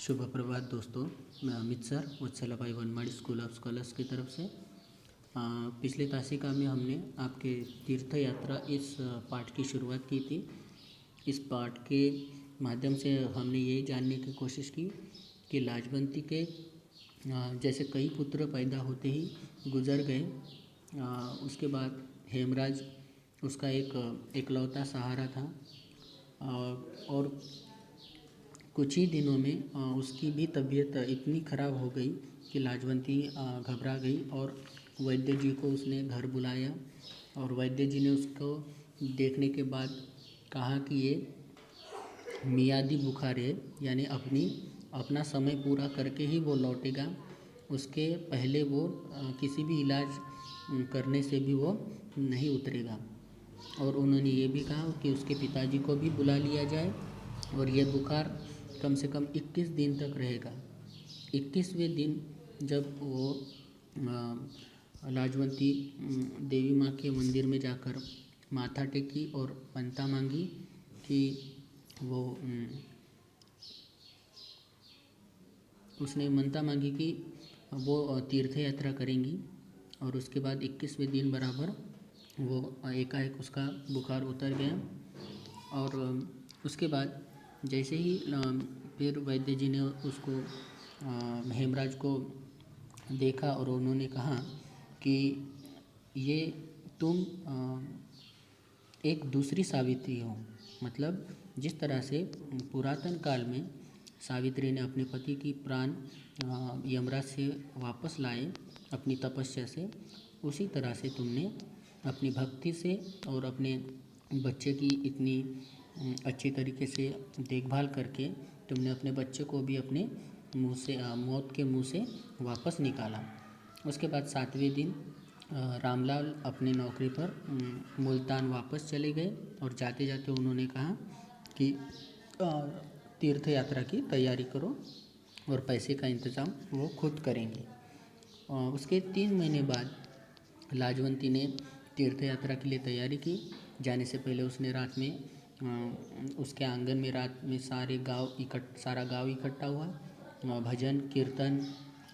शुभ प्रभात दोस्तों। मैं Amit sir Vatsalabai Vanmadi school of scholars की तरफ से पिछले तासिका में हमने आपके तीर्थ यात्रा इस पाठ की शुरुआत की थी। इस पाठ के माध्यम से हमने ये जानने की कोशिश की कि लाजवंती के जैसे कई पुत्र पैदा होते ही गुजर गए। उसके बाद हेमराज उसका एक एकलौता सहारा था और कुछ ही दिनों में उसकी भी तबीयत इतनी ख़राब हो गई कि लाजवंती घबरा गई और वैद्य जी को उसने घर बुलाया और वैद्य जी ने उसको देखने के बाद कहा कि ये मियादी बुखार है, यानी अपना समय पूरा करके ही वो लौटेगा। उसके पहले वो किसी भी इलाज करने से भी वो नहीं उतरेगा। और उन्होंने ये भी कहा कि उसके पिताजी को भी बुला लिया जाए और ये बुखार कम से कम 21 दिन तक रहेगा। 21वें दिन जब वो लाजवंती देवी माँ के मंदिर में जाकर माथा टेकी और मनता मांगी कि वो उसने मनता मांगी कि वो तीर्थ यात्रा करेंगी और उसके बाद 21वें दिन बराबर वो एकाएक उसका बुखार उतर गया। और उसके बाद जैसे ही फिर वैद्य जी ने उसको हेमराज को देखा और उन्होंने कहा कि ये तुम एक दूसरी सावित्री हो। मतलब जिस तरह से पुरातन काल में सावित्री ने अपने पति की प्राण यमराज से वापस लाए अपनी तपस्या से, उसी तरह से तुमने अपनी भक्ति से और अपने बच्चे की इतनी अच्छी तरीके से देखभाल करके तुमने अपने बच्चे को भी अपने मुंह से मौत के मुंह से वापस निकाला। उसके बाद 7वें दिन रामलाल अपनी नौकरी पर मुल्तान वापस चले गए और जाते जाते उन्होंने कहा कि तीर्थ यात्रा की तैयारी करो और पैसे का इंतज़ाम वो खुद करेंगे। उसके 3 महीने बाद लाजवंती ने तीर्थ यात्रा के लिए तैयारी की। जाने से पहले उसने रात में उसके आंगन में रात में सारा गांव इकट्ठा हुआ। भजन कीर्तन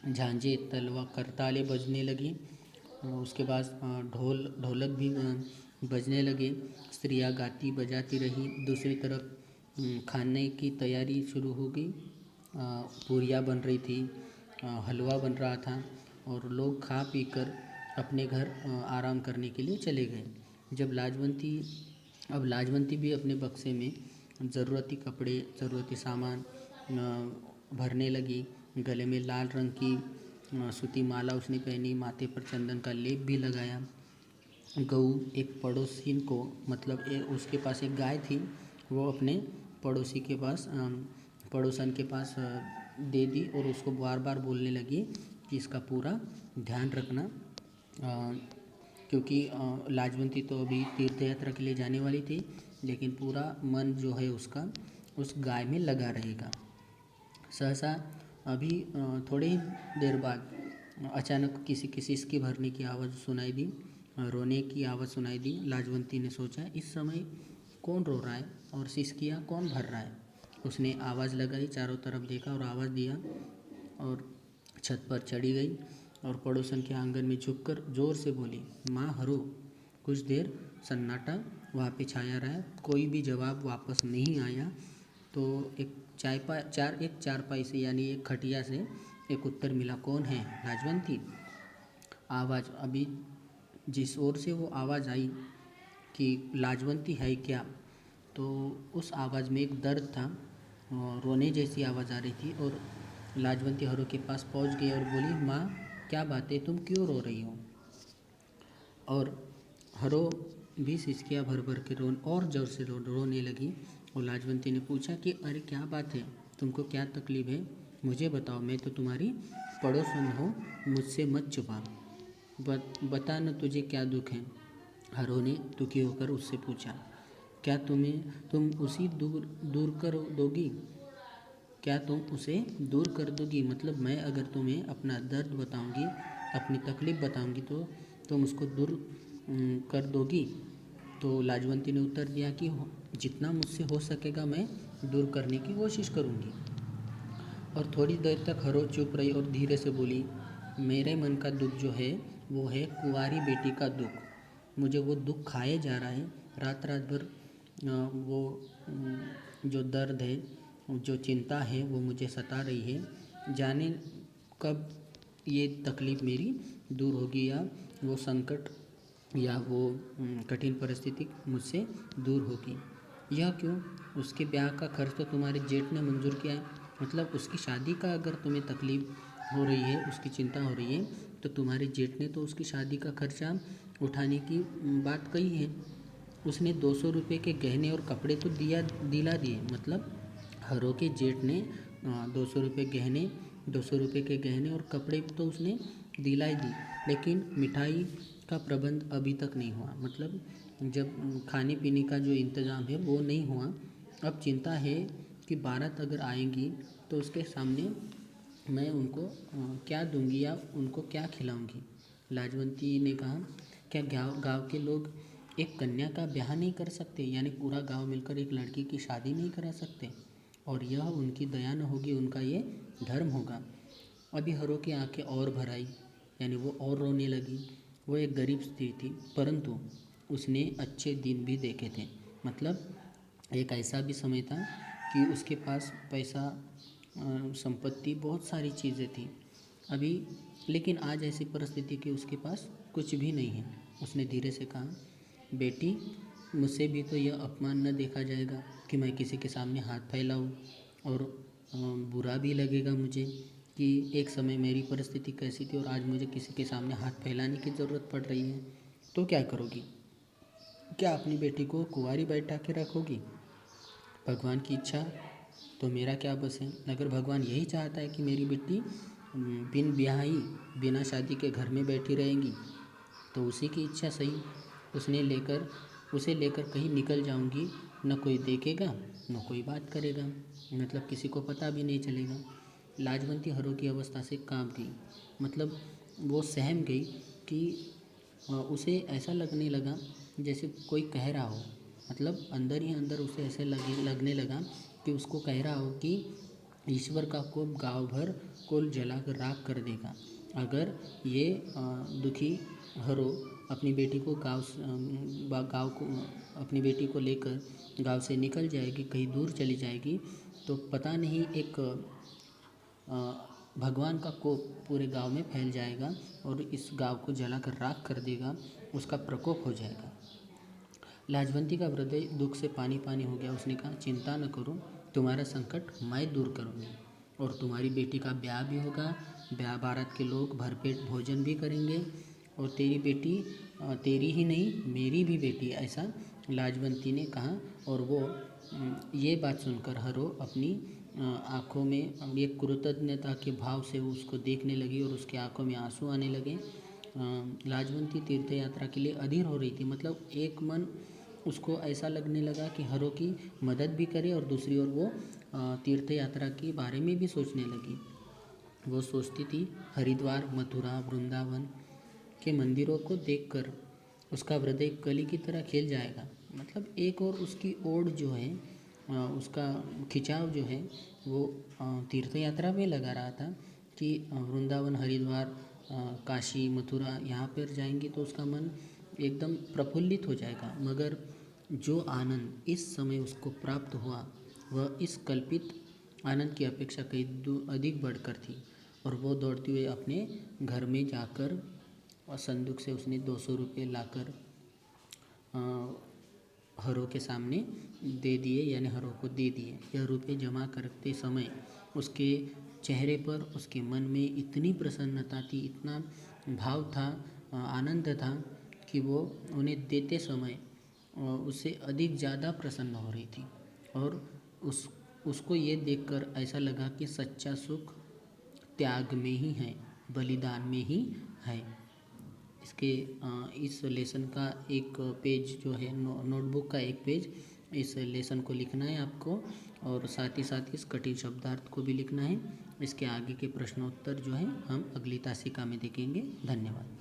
झांझे तलवा करताले बजने लगी। उसके बाद ढोलक भी बजने लगे। स्त्रियाँ गाती बजाती रही। दूसरी तरफ खाने की तैयारी शुरू हो गई। पूरियाँ बन रही थी, हलवा बन रहा था और लोग खा पी कर अपने घर आराम करने के लिए चले गए। जब लाजवंती भी अपने बक्से में ज़रूरती कपड़े ज़रूरती सामान भरने लगी। गले में लाल रंग की सूती माला उसने पहनी, माथे पर चंदन का लेप भी लगाया। गऊ एक पड़ोसिन को, मतलब उसके पास एक गाय थी, वो अपने पड़ोसन के पास दे दी और उसको बार बार बोलने लगी कि इसका पूरा ध्यान रखना, क्योंकि लाजवंती तो अभी तीर्थ यात्रा के लिए जाने वाली थी, लेकिन पूरा मन जो है उसका उस गाय में लगा रहेगा। सहसा अभी थोड़ी ही देर बाद अचानक किसी सिसकी भरने की आवाज़ सुनाई दी, रोने की आवाज़ सुनाई दी। लाजवंती ने सोचा इस समय कौन रो रहा है और सिसकियाँ कौन भर रहा है। उसने आवाज़ लगाई, चारों तरफ देखा और आवाज़ दिया और छत पर चढ़ी गई और पड़ोसन के आंगन में झुककर ज़ोर से बोली, माँ हरो। कुछ देर सन्नाटा वहाँ पे छाया रहा। कोई भी जवाब वापस नहीं आया। तो एक चारपाई से, यानी एक खटिया से एक उत्तर मिला, कौन है? लाजवंती। आवाज़ अभी जिस ओर से वो आवाज़ आई कि लाजवंती है क्या, तो उस आवाज़ में एक दर्द था, रोने जैसी आवाज़ आ रही थी। और लाजवंती हरो के पास पहुंच गई और बोली, माँ क्या बात है, तुम क्यों रो रही हो? और हरो भी सिसकियाँ भर भर के और ज़ोर से रोने लगी। और लाजवंती ने पूछा कि अरे क्या बात है, तुमको क्या तकलीफ़ है, मुझे बताओ, मैं तो तुम्हारी पड़ोसन हूँ, मुझसे मत छुपा, बता न तुझे क्या दुख है। हरो ने दुखी होकर उससे पूछा, क्या तुम उसी दूर कर दोगी? क्या तुम उसे दूर कर दोगी? मतलब मैं अगर तुम्हें अपना दर्द बताऊंगी, अपनी तकलीफ़ बताऊंगी, तो तुम उसको दूर कर दोगी? तो लाजवंती ने उत्तर दिया कि जितना मुझसे हो सकेगा मैं दूर करने की कोशिश करूंगी। और थोड़ी देर तक हरो चुप रही और धीरे से बोली, मेरे मन का दुख जो है वो है कुंवारी बेटी का दुख। मुझे वो दुख खाए जा रहा है। रात रात भर वो जो दर्द है, जो चिंता है वो मुझे सता रही है। जाने कब ये तकलीफ़ मेरी दूर होगी, या वो संकट या वो कठिन परिस्थिति मुझसे दूर होगी। यह क्यों? उसके ब्याह का खर्च तो तुम्हारे जेठ ने मंजूर किया है। मतलब उसकी शादी का अगर तुम्हें तकलीफ़ हो रही है, उसकी चिंता हो रही है, तो तुम्हारे जेठ ने तो उसकी शादी का खर्चा उठाने की बात कही है। उसने 200 रुपये के गहने और कपड़े तो दिला दिए। मतलब हरो के जेठ ने 200 रुपये गहने 200 रुपये के गहने और कपड़े तो उसने दिला ही दी, लेकिन मिठाई का प्रबंध अभी तक नहीं हुआ। मतलब जब खाने पीने का जो इंतज़ाम है वो नहीं हुआ। अब चिंता है कि बारात अगर आएंगी तो उसके सामने मैं उनको क्या दूंगी या उनको क्या खिलाऊंगी। लाजवंती ने कहा, क्या गांव के लोग एक कन्या का ब्याह नहीं कर सकते? यानी पूरा गांव मिलकर एक लड़की की शादी नहीं करा सकते? और यह उनकी दया न होगी, उनका ये धर्म होगा। अभी हरो की आंखें और भर आई, यानी वो और रोने लगी। वो एक गरीब स्त्री थी, परंतु उसने अच्छे दिन भी देखे थे। मतलब एक ऐसा भी समय था कि उसके पास पैसा, संपत्ति, बहुत सारी चीज़ें थी अभी, लेकिन आज ऐसी परिस्थिति कि उसके पास कुछ भी नहीं है। उसने धीरे से कहा, बेटी, मुझसे भी तो यह अपमान न देखा जाएगा कि मैं किसी के सामने हाथ फैलाऊं, और बुरा भी लगेगा मुझे कि एक समय मेरी परिस्थिति कैसी थी और आज मुझे किसी के सामने हाथ फैलाने की ज़रूरत पड़ रही है। तो क्या करोगी? क्या अपनी बेटी को कुंवारी बैठा के रखोगी? भगवान की इच्छा तो मेरा क्या बस है। अगर भगवान यही चाहता है कि मेरी बेटी बिन ब्याही, बिना शादी के घर में बैठी रहेंगी, तो उसी की इच्छा सही। उसे लेकर कहीं निकल जाऊंगी, न कोई देखेगा न कोई बात करेगा। मतलब किसी को पता भी नहीं चलेगा। लाजवंती हरो की अवस्था से कांप गई। मतलब वो सहम गई कि उसे ऐसा लगने लगा जैसे कोई कह रहा हो। मतलब अंदर ही अंदर उसे ऐसे लगने लगा कि उसको कह रहा हो कि ईश्वर का कोप गांव भर को जलाकर राख कर देगा अगर ये दुखी हरो अपनी बेटी को गाँव को अपनी बेटी को लेकर गांव से निकल जाएगी, कहीं दूर चली जाएगी, तो पता नहीं एक भगवान का कोप पूरे गांव में फैल जाएगा और इस गांव को जलाकर राख कर देगा, उसका प्रकोप हो जाएगा। लाजवंती का हृदय दुख से पानी पानी हो गया। उसने कहा, चिंता न करो, तुम्हारा संकट मैं दूर करूँगी और तुम्हारी बेटी का ब्याह भी होगा। ब्याह बारात के लोग भरपेट भोजन भी करेंगे और तेरी बेटी तेरी ही नहीं मेरी भी बेटी, ऐसा लाजवंती ने कहा। और वो ये बात सुनकर हरो अपनी आँखों में एक कृतज्ञता के भाव से वो उसको देखने लगी और उसके आँखों में आंसू आने लगे। लाजवंती तीर्थ यात्रा के लिए अधीर हो रही थी। मतलब एक मन उसको ऐसा लगने लगा कि हरो की मदद भी करे और दूसरी ओर वो तीर्थ यात्रा के बारे में भी सोचने लगी। वो सोचती थी, हरिद्वार, मथुरा, वृंदावन के मंदिरों को देखकर उसका हृदय कली की तरह खिल जाएगा। मतलब एक और उसकी ओर जो है, उसका खिंचाव जो है वो तीर्थ यात्रा में लगा रहा था कि वृंदावन, हरिद्वार, काशी, मथुरा, यहाँ पर जाएंगे तो उसका मन एकदम प्रफुल्लित हो जाएगा। मगर जो आनंद इस समय उसको प्राप्त हुआ वह इस कल्पित आनंद की अपेक्षा कहीं अधिक बढ़कर थी। और वो दौड़ते हुए अपने घर में जाकर और संदूक से उसने 200 रुपये लाकर हरो के सामने दे दिए, यानी हरो को दे दिए। यह रुपये जमा करते समय उसके चेहरे पर, उसके मन में इतनी प्रसन्नता थी, इतना भाव था, आनंद था कि वो उन्हें देते समय उससे अधिक ज़्यादा प्रसन्न हो रही थी। और उसको ये देखकर ऐसा लगा कि सच्चा सुख त्याग में ही है, बलिदान में ही है। इस लेसन का एक पेज जो है, नोटबुक का एक पेज इस लेसन को लिखना है आपको, और साथ ही इस कठिन शब्दार्थ को भी लिखना है। इसके आगे के प्रश्नोत्तर जो है हम अगली तासिका में देखेंगे। धन्यवाद।